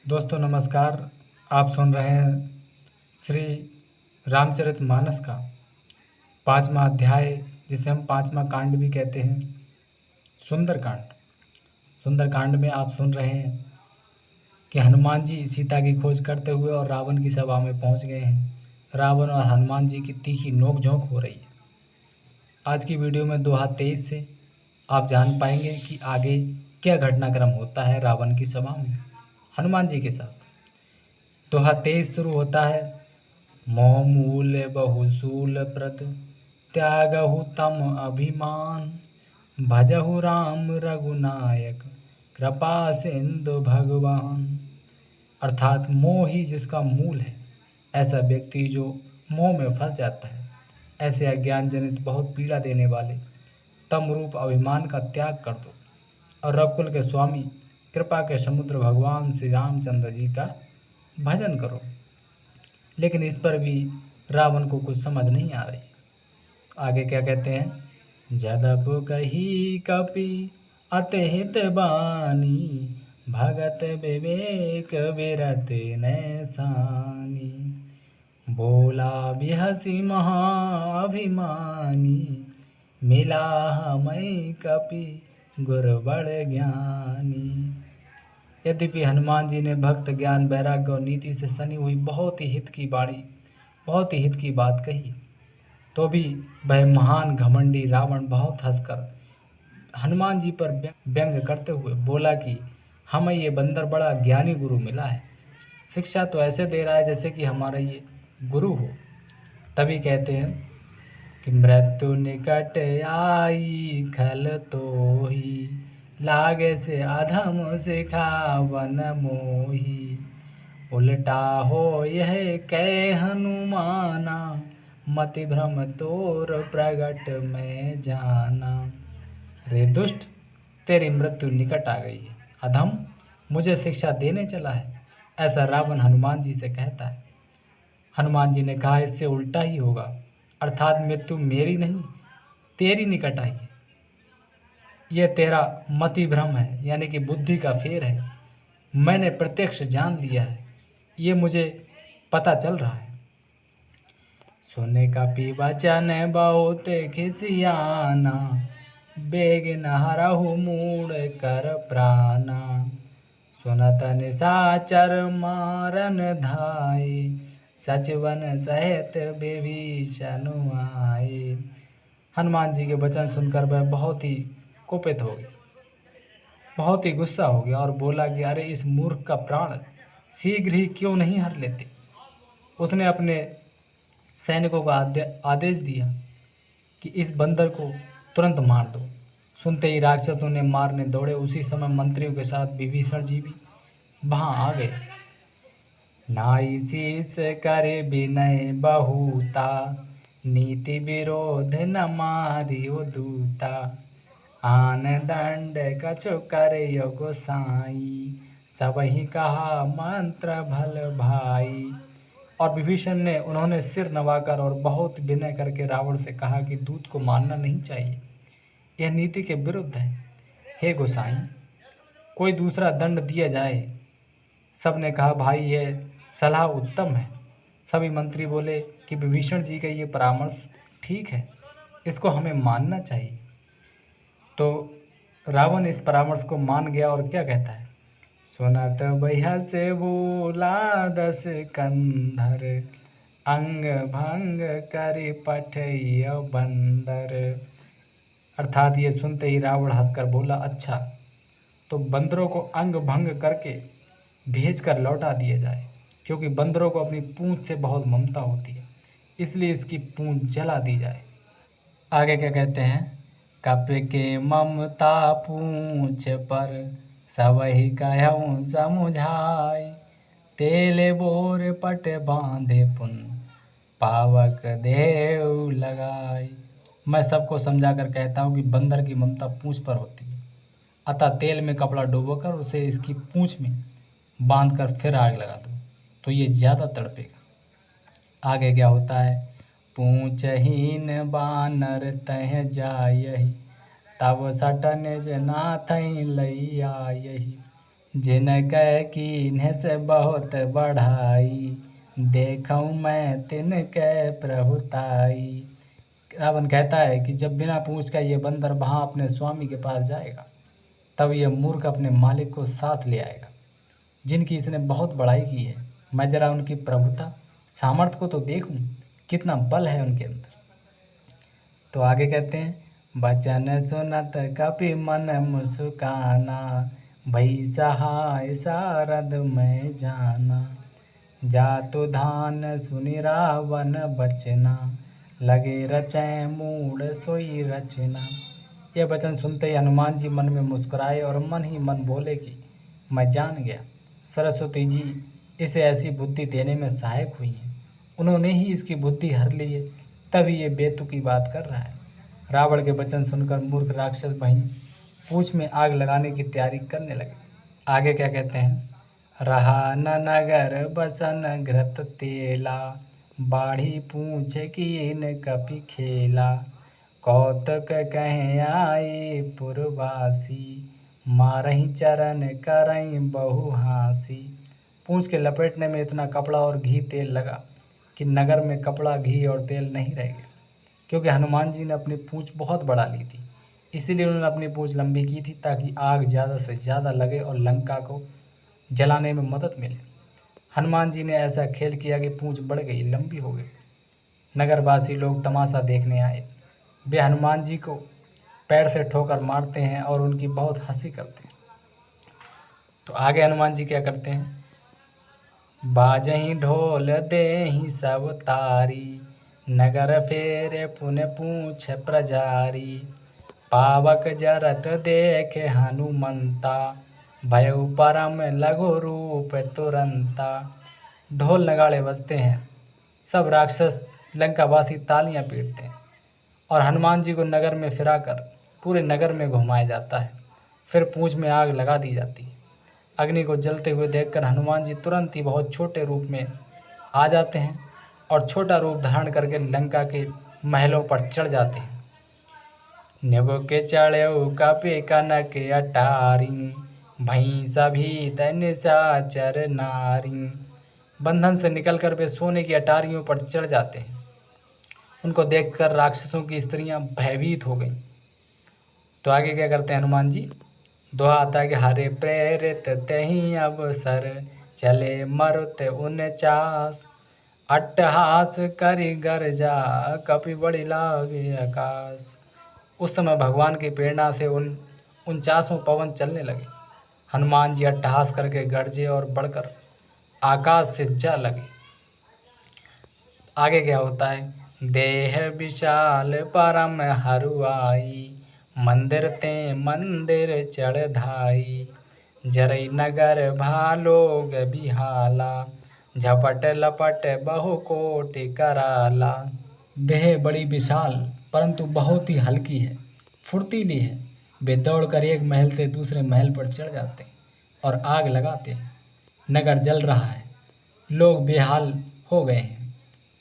दोस्तों नमस्कार। आप सुन रहे हैं श्री रामचरितमानस का 5वां अध्याय, जिसे हम 5वां कांड भी कहते हैं, सुंदरकांड। सुंदरकांड में आप सुन रहे हैं कि हनुमान जी सीता की खोज करते हुए और रावण की सभा में पहुंच गए हैं। रावण और हनुमान जी की तीखी नोक-झोंक हो रही है। आज की वीडियो में 2-23 से आप जान पाएंगे कि आगे क्या घटनाक्रम होता है रावण की सभा में हनुमान जी के साथ। 2-23 शुरू होता है। मोह मूल बहुशूल प्रद त्यागहु तम अभिमान भजहु राम रघुनायक कृपा सिंधु भगवान। अर्थात मोह ही जिसका मूल है, ऐसा व्यक्ति जो मोह में फंस जाता है, ऐसे अज्ञान जनित बहुत पीड़ा देने वाले तम रूप अभिमान का त्याग कर दो और रघुकुल के स्वामी कृपा के समुद्र भगवान श्री रामचंद्र जी का भजन करो। लेकिन इस पर भी रावण को कुछ समझ नहीं आ रही। आगे क्या कहते हैं? जदपु कही कपि अतहित बानी भगत विवेक विरत नैसानी बोला बिहसी महाअभिमानी मिला हमै कपि गुरु बड़ ज्ञानी। यद्यपि हनुमान जी ने भक्त ज्ञान वैराग्य और नीति से सनी हुई बहुत ही हित की बात कही, तो भी वह महान घमंडी रावण बहुत हंसकर हनुमान जी पर व्यंग करते हुए बोला कि हमें ये बंदर बड़ा ज्ञानी गुरु मिला है, शिक्षा तो ऐसे दे रहा है जैसे कि हमारा ये गुरु हो। तभी कहते हैं कि मृत्यु निकट आई खल तो ही लागे से अधम सिखावन मोही उल्टा हो यह कह हनुमाना मति भ्रम तोर प्रगट में जाना। रे दुष्ट, तेरी मृत्यु निकट आ गई है, अधम मुझे शिक्षा देने चला है, ऐसा रावण हनुमान जी से कहता है। हनुमान जी ने कहा इससे उल्टा ही होगा, अर्थात मृत्यु मेरी नहीं तेरी निकट आई है। यह तेरा मति भ्रम है, यानी कि बुद्धि का फेर है। मैंने प्रत्यक्ष जान लिया है, ये मुझे पता चल रहा है। सोने का पी वचन बहुत खिसियाना बेग न हरहु मूड कर प्राणा सुनत निशाचर मारन धाय सचिवन सहित विभीषण आए। हनुमान जी के वचन सुनकर वह बहुत ही कुपित हो गया, बहुत ही गुस्सा हो गया और बोला कि अरे इस मूर्ख का प्राण शीघ्र ही क्यों नहीं हर लेते। उसने अपने सैनिकों को आदेश दिया कि इस बंदर को तुरंत मार दो। सुनते ही राक्षस उन्हें मारने दौड़े। उसी समय मंत्रियों के साथ विभीषण जी भी वहां आ गए। नाई शीस करे विनय बहुता नीति विरोध न मारियो दूता आन दंड कछु करे गोसाई सबही कहा मंत्र भल भाई। और विभीषण ने उन्होंने सिर नवाकर और बहुत विनय करके रावण से कहा कि दूत को मारना नहीं चाहिए, यह नीति के विरुद्ध है। हे गोसाई, कोई दूसरा दंड दिया जाए। सबने कहा भाई यह सलाह उत्तम है। सभी मंत्री बोले कि विभीषण जी का ये परामर्श ठीक है, इसको हमें मानना चाहिए। तो रावण इस परामर्श को मान गया और क्या कहता है? सुनत भैया से बोला दस कंधर अंग भंग करी पठैया बंदर। अर्थात ये सुनते ही रावण हंसकर बोला, अच्छा तो बंदरों को अंग भंग करके भेज कर लौटा दिया जाए, क्योंकि बंदरों को अपनी पूंछ से बहुत ममता होती है, इसलिए इसकी पूंछ जला दी जाए। आगे क्या कहते हैं? कप के ममता पूंछ पर सबही कहूँ समुझाय तेले बोर पट बांधे पुन पावक देव लगाए। मैं सबको समझा कर कहता हूँ कि बंदर की ममता पूंछ पर होती है, अतः तेल में कपड़ा डुबोकर उसे इसकी पूंछ में बांधकर फिर आग लगा दो तो ये ज़्यादा तड़पेगा। आगे क्या होता है? पूंछहीन बानर तह जायहि तब सटन नाथई लैया यही जिन कह कीन्ह से बहुत बढ़ाई, देखऊँ मैं तिनके प्रभुताई। रावण कहता है कि जब बिना पूछ का ये बंदर वहाँ अपने स्वामी के पास जाएगा, तब ये मूर्ख अपने मालिक को साथ ले आएगा, जिनकी इसने बहुत बड़ाई की है। मैं जरा उनकी प्रभुता सामर्थ्य को तो देखूं, कितना बल है उनके अंदर। तो आगे कहते हैं, बचन सुनत कपि मन मुस्काना, भई सहाय सारद में जाना। जातु धान सुनि रावण बचना, लगे रचै मूढ़ सोई रचना। यह वचन सुनते ही हनुमान जी मन में मुस्कुराए और मन ही मन बोले कि मैं जान गया, सरस्वती जी इसे ऐसी बुद्धि देने में सहायक हुई हैं। उन्होंने ही इसकी बुद्धि हर ली है, तभी ये बेतुकी बात कर रहा है। रावण के वचन सुनकर मूर्ख राक्षस वहीं पूंछ में आग लगाने की तैयारी करने लगे। आगे क्या कहते हैं, रहा न नगर बसन घृत तेला, बाढ़ी पूछ कीन कपि खेला। कौतुक कहें आए पुरवासी, मारही चरण करई बहु हासी। पूंछ के लपेटने में इतना कपड़ा और घी तेल लगा कि नगर में कपड़ा, घी और तेल नहीं रह गया, क्योंकि हनुमान जी ने अपनी पूंछ बहुत बढ़ा ली थी। इसीलिए उन्होंने अपनी पूंछ लंबी की थी, ताकि आग ज़्यादा से ज़्यादा लगे और लंका को जलाने में मदद मिले। हनुमान जी ने ऐसा खेल किया कि पूंछ बढ़ गई, लंबी हो गई। नगरवासी लोग तमाशा देखने आए। वे हनुमान जी को पैर से ठोकर मारते हैं और उनकी बहुत हंसी करते हैं। तो आगे हनुमान जी क्या करते हैं, बाजही ढोल देहि सब तारी, नगर फेरे पुन पूछ प्रजारी। पावक जरत देखे हनुमंता, भयउ परम लघु रूप तुरंता। ढोल नगाड़े बजते हैं, सब राक्षस लंकावासी तालियां पीटते हैं और हनुमान जी को नगर में फिराकर पूरे नगर में घुमाया जाता है। फिर पूंछ में आग लगा दी जाती है। अग्नि को जलते हुए देखकर हनुमान जी तुरंत ही बहुत छोटे रूप में आ जाते हैं और छोटा रूप धारण करके लंका के महलों पर चढ़ जाते हैं। निब के चढ़ऊ कपि कनक अटारी, भई सभी निशाचर नारी। बंधन से निकलकर वे सोने की अटारियों पर चढ़ जाते हैं। उनको देखकर राक्षसों की स्त्रियां भयभीत हो गईं। तो आगे क्या करते हैं हनुमान जी, दोहा आता है कि हरे प्रेरित तहि अवसर, चले मरुत 49। अट्टहास करि गर्जा, कपि बड़ि लागे आकाश। उस समय भगवान की प्रेरणा से उन 49 पवन चलने लगे। हनुमान जी अट्टहास करके गरजे और बढ़कर आकाश से जा लगे। आगे क्या होता है, देह विशाल परम हरुआई, मंदिर ते मंदिर चढ़ धाई। जरई नगर भालोग बिहाला, झपट लपट बहु कोटि कराला। देह बड़ी विशाल परंतु बहुत ही हल्की है, फुर्तीली है। वे दौड़कर एक महल से दूसरे महल पर चढ़ जाते हैं और आग लगाते हैं। नगर जल रहा है, लोग बेहाल हो गए हैं।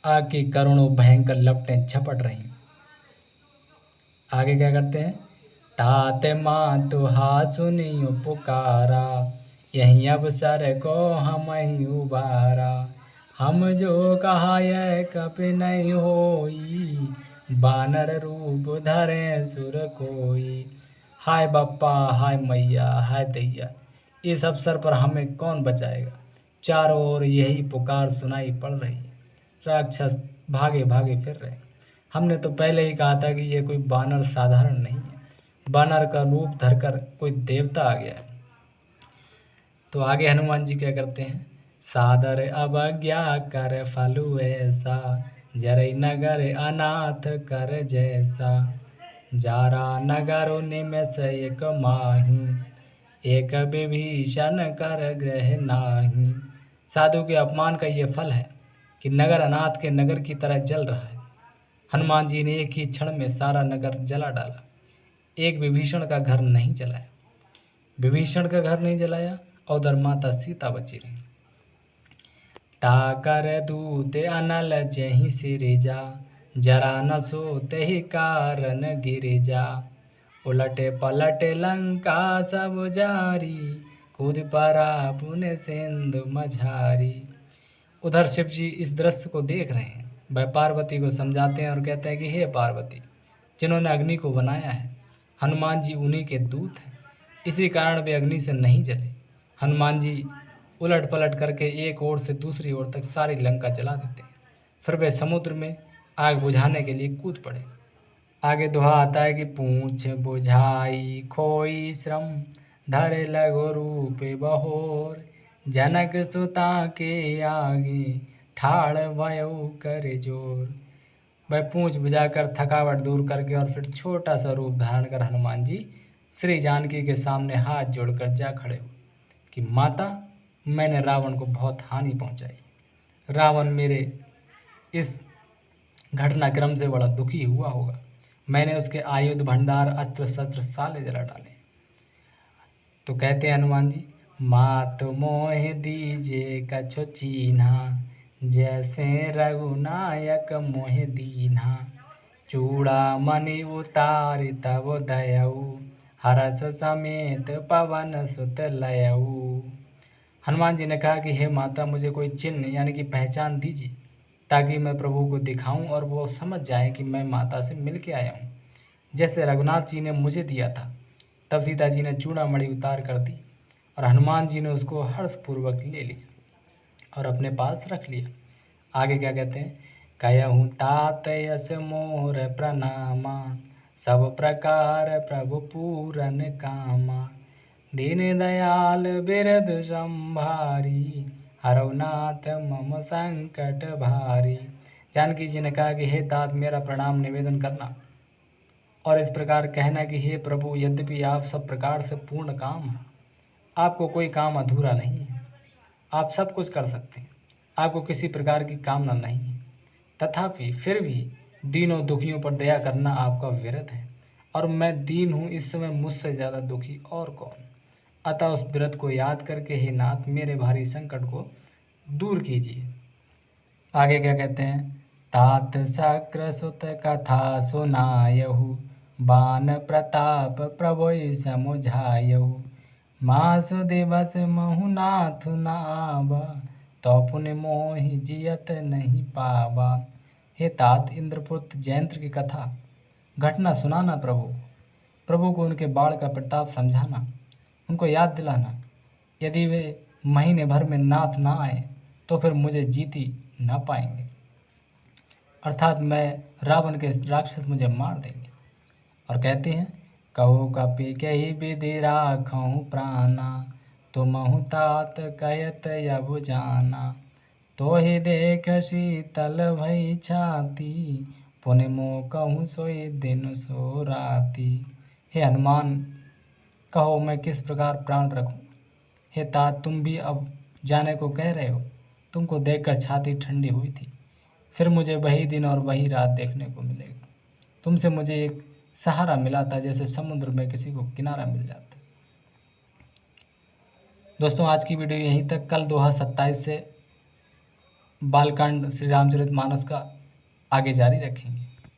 आग की करोड़ों भयंकर लपटें झपट रही हैं। आगे क्या करते हैं, ताते मातु हा सुनियो पुकारा, यही अवसर को हम ही उबारा। हम जो कहा यह कपि नहीं होई, बानर रूप धरे सुर कोई। हाय बप्पा, हाय मैया, हाय दैया, इस अवसर पर हमें कौन बचाएगा। चारों ओर यही पुकार सुनाई पड़ रही है। राक्षस भागे भागे फिर रहे। हमने तो पहले ही कहा था कि ये कोई बानर साधारण नहीं है, बानर का रूप धरकर कोई देवता आ गया है। तो आगे हनुमान जी क्या करते हैं, सादर अवज्ञा कर फलु ऐसा, जरई नगर अनाथ कर जैसा। जारा नगर निमेष एक माही, एक विभीषण कर ग्रह नाही। साधु के अपमान का ये फल है कि नगर अनाथ के नगर की तरह जल रहा है। हनुमान जी ने एक ही क्षण में सारा नगर जला डाला। एक विभीषण का घर नहीं जलाया, विभीषण का घर नहीं जलाया और उधर माता सीता बची रही। टाकर दूते अनल जही सिरिजा, जरा न सोते ही कारण गिरिजा। उलटे पलटे लंका सब जारी, कूद पड़ा पुण्य सिंधु मझारी। उधर शिव जी इस दृश्य को देख रहे हैं। वह पार्वती को समझाते हैं और कहते हैं कि हे पार्वती, जिन्होंने अग्नि को बनाया है हनुमान जी उन्हीं के दूत हैं, इसी कारण वे अग्नि से नहीं जले। हनुमान जी उलट पलट करके एक ओर से दूसरी ओर तक सारी लंका जला देते हैं। फिर वे समुद्र में आग बुझाने के लिए कूद पड़े। आगे दोहा आता है कि पूछ बुझाई खोई श्रम, धरे लगो रूप बहोर, जनक सुता के आगे ठाड़ भयो कर जोर। वह पूछ बुझाकर थकावट दूर करके और फिर छोटा सा रूप धारण कर हनुमान जी श्री जानकी के सामने हाथ जोड़कर जा खड़े हुए कि माता, मैंने रावण को बहुत हानि पहुंचाई। रावण मेरे इस घटनाक्रम से बड़ा दुखी हुआ होगा। मैंने उसके आयुध भंडार अस्त्र शस्त्र साले जला डाले। तो कहते हैं हनुमान जी, मात मोह दीजे कछु चीन्हा, जैसे रघुनायक मोह दीन्हा, चूड़ा मणि उतार तब दयऊ, हरस समेत पवन सुत लयऊ। हनुमान जी ने कहा कि हे माता, मुझे कोई चिन्ह यानी कि पहचान दीजिए ताकि मैं प्रभु को दिखाऊं और वो समझ जाए कि मैं माता से मिल के आया हूँ। जैसे रघुनाथ जी ने मुझे दिया था, तब सीता जी ने चूड़ामणि उतार कर दी और हनुमान जी ने उसको हर्षपूर्वक ले लिया और अपने पास रख लिया। आगे क्या कहते हैं, कहूँ तात यस मोर प्रणामा, सब प्रकार प्रभु पूरन कामा, दीन दयाल बिरद संभारी, हरनाथ मम संकट भारी। जानकी जी ने कहा कि हे तात, मेरा प्रणाम निवेदन करना और इस प्रकार कहना कि हे प्रभु, यद्यपि आप सब प्रकार से पूर्ण काम हैं, आपको कोई काम अधूरा नहीं है, आप सब कुछ कर सकते हैं, आपको किसी प्रकार की कामना नहीं है, तथापि फिर भी दीनों दुखियों पर दया करना आपका व्रत है और मैं दीन हूँ, इस समय मुझसे ज़्यादा दुखी और कौन। अतः उस व्रत को याद करके हे नाथ, मेरे भारी संकट को दूर कीजिए। आगे क्या कहते हैं, तात शक्र सुत कथा सुनायहु, बान प्रताप प्रभुइ समुझायहु, मास दिवस महु नाथ नावा, तो पुण्य मोहि जियत नहीं पावा। हे तात, इंद्रपुत्र जयंत्र की कथा घटना सुनाना प्रभु को उनके बाण का प्रताप समझाना, उनको याद दिलाना। यदि वे महीने भर में नाथ ना आए तो फिर मुझे जीती ना पाएंगे, अर्थात मैं रावण के राक्षस मुझे मार देंगे। और कहते हैं, कहो कपि कही विधि राखहु प्राणा, तुमहु तात कहत यबु जाना, तो ही देख शीतल भई छाती, पुण्य मोह कहूँ सोई दिन सो राती। हे हनुमान, कहो मैं किस प्रकार प्राण रखूं। हे तात, तुम भी अब जाने को कह रहे हो, तुमको देखकर छाती ठंडी हुई थी, फिर मुझे वही दिन और वही रात देखने को मिलेगा। तुमसे मुझे एक सहारा मिला था, जैसे समुद्र में किसी को किनारा मिल जाता। दोस्तों, आज की वीडियो यहीं तक। कल दोहा 27 से बालकांड श्री रामचरितमानस का आगे जारी रखेंगे।